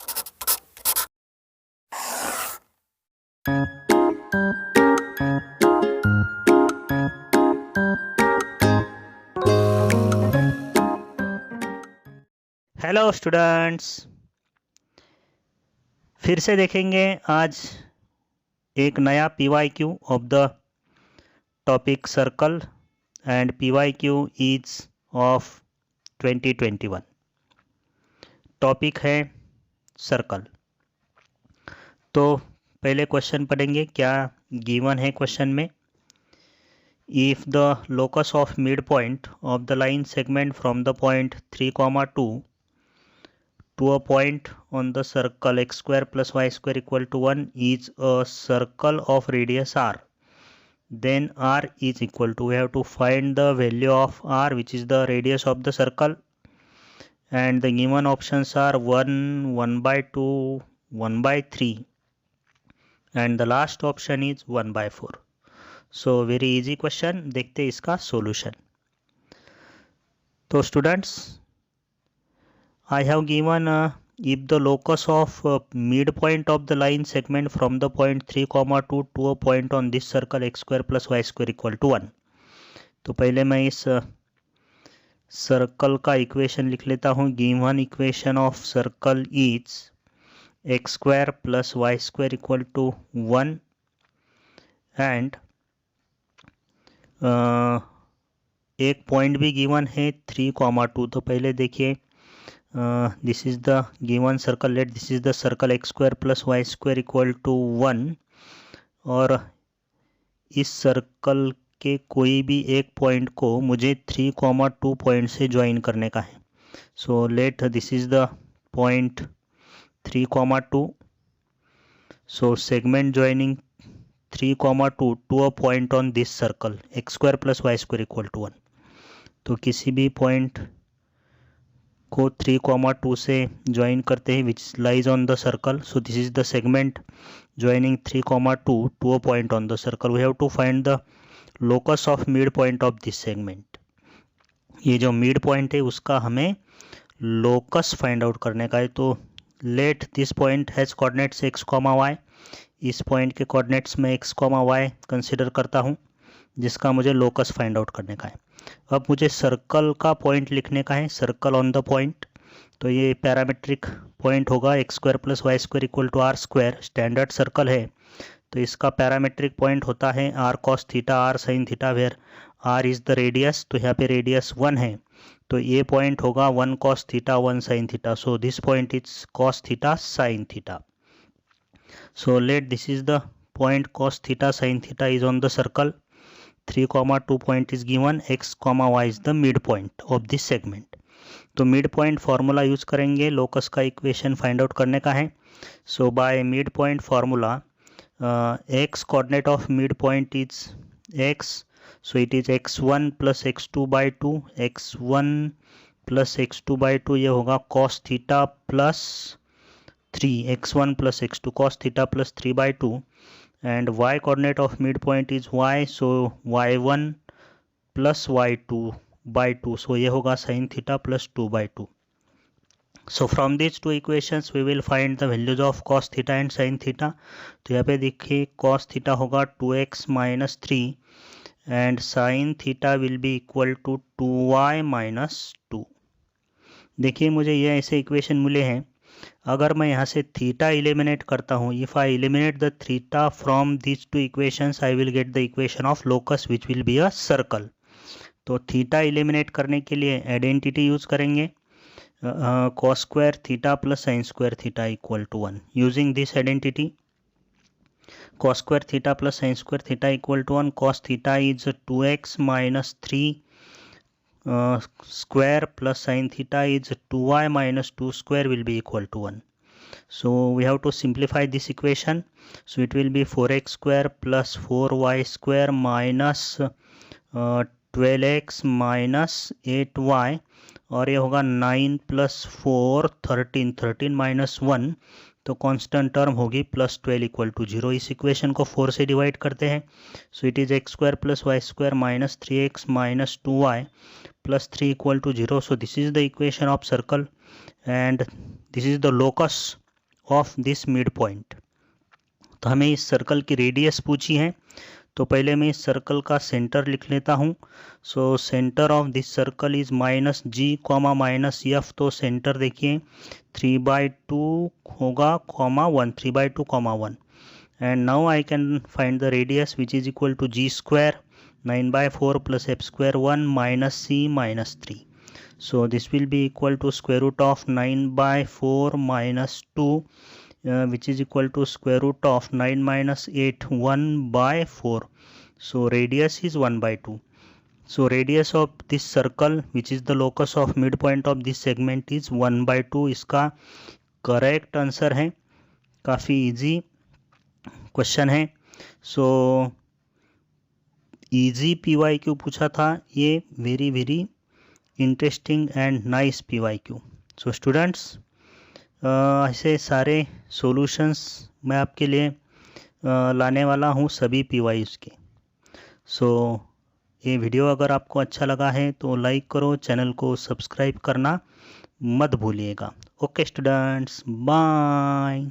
Hello students, फिर से देखेंगे आज एक नया PYQ of the topic circle and PYQ is of 2021। Topic है सर्कल। तो पहले क्वेश्चन पढ़ेंगे क्या गिवन है क्वेश्चन में। If the locus of mid point of the line segment from the point 3,2 to a point on the circle x square plus y square equal to 1 is a circle of radius r, then r is equal to, we have to find the value of r, which is the radius of the circle, and the given options are 1, 1 by 2, 1 by 3, and the last option is 1 by 4. So very easy question. देखते इसका solution. तो students, I have given if the locus of midpoint of the line segment from the point 3,2 to a point on this circle x square plus y square equal to 1. तो पहले मैं इस circle का equation लिख लेता हूँ. Given equation of circle is x square plus y square equal to 1 and एक point भी गिवन है 3,2. तो पहले देखिए, this is the given circle. Let this is the circle x square plus y square equal to 1, और इस circle के कोई भी एक पॉइंट को मुझे 3,2 पॉइंट से ज्वाइन करने का है. So let this is the point 3,2. So segment joining 3,2 two a point on this circle x square plus y square equal to 1. तो किसी भी पॉइंट को 3,2 से ज्वाइन करते हैं which lies on the circle. So this is the segment joining 3,2 two a point on the circle. We have to find the locus of mid point of this segment. ये जो mid point है उसका हमें locus find out करने का है. तो let this point has coordinates x, y. इस पॉइंट के कोऑर्डिनेट्स में x, y कंसिडर करता हूँ जिसका मुझे लोकस फाइंड आउट करने का है. अब मुझे सर्कल का पॉइंट लिखने का है, सर्कल ऑन द पॉइंट. तो ये पैरामेट्रिक पॉइंट होगा x square plus y square equal to r square. Standard circle है तो इसका पैरामेट्रिक पॉइंट होता है r cos theta r sin theta, where r is the radius. तो यहाँ पे रेडियस 1 है तो ये पॉइंट होगा 1 cos theta 1 sin theta. So this point is cos theta sin theta. So let this is the point cos theta sin theta is on the circle. 3,2 point is given. x, y is the midpoint of this segment. तो midpoint formula use करेंगे. Locus का equation find out करने का है. So by midpoint formula, x coordinate of midpoint is x. So it is x1 plus x2 by 2. x1 plus x2 by 2 ये होगा cos theta plus 3, x1 plus x2 cos theta plus 3 by 2, and y coordinate of midpoint is y. So y1 plus y2 by 2. So ये होगा sin theta plus 2 by 2. So from these two equations we will find the values of cos theta and sin theta. तो यहाँ पे देखिए cos theta होगा 2x minus 3 and sin theta will be equal to 2y minus 2. देखिए मुझे ये ऐसे equation मिले हैं. अगर मैं यहाँ से थीटा एलिमिनेट करता हूँ, if I eliminate the theta from this two equations I will get the equation of locus which will be a circle. तो थीटा एलिमिनेट करने के लिए आइडेंटिटी यूज करेंगे, cos square theta plus sin square theta equal to 1. Using this identity cos square theta plus sin square theta equal to 1. cos theta is 2x minus 3 square plus sin theta is 2y minus 2 square will be equal to 1. So we have to simplify this equation. So it will be 4x square plus 4y square minus 12x minus 8y, और ये होगा 9 plus 4 13, 13 minus 1. तो constant term होगी plus 12 equal to 0. इस equation को 4 से divide करते हैं. So it is x square plus y square minus 3x minus 2y plus 3 equal to 0. So this is the equation of circle and this is the locus of this mid point. तो हमें इस circle की radius पूछी है, तो पहले मैं इस सर्कल का सेंटर लिख लेता हूँ। So centre of this circle is minus G comma minus F. तो सेंटर देखिए 3/2 होगा comma 1, 3/2 comma 1। And now I can find the radius, which is equal to g square 9/4 plus f square 1 minus c minus 3. So this will be equal to square root of 9/4 minus 2, which is equal to square root of 9 minus 8, 1/4. So radius is 1/2. So radius of this circle, which is the locus of midpoint of this segment, is 1/2. इसका correct answer है। काफ़ी easy question है। So easy PYQ पूछा था, ये very very interesting and nice PYQ। So students, ऐसे सारे solutions मैं आपके लिए लाने वाला हूँ सभी PYQs के। सो ये वीडियो अगर आपको अच्छा लगा है तो लाइक करो, चैनल को सब्सक्राइब करना मत भूलिएगा। Okay students, bye.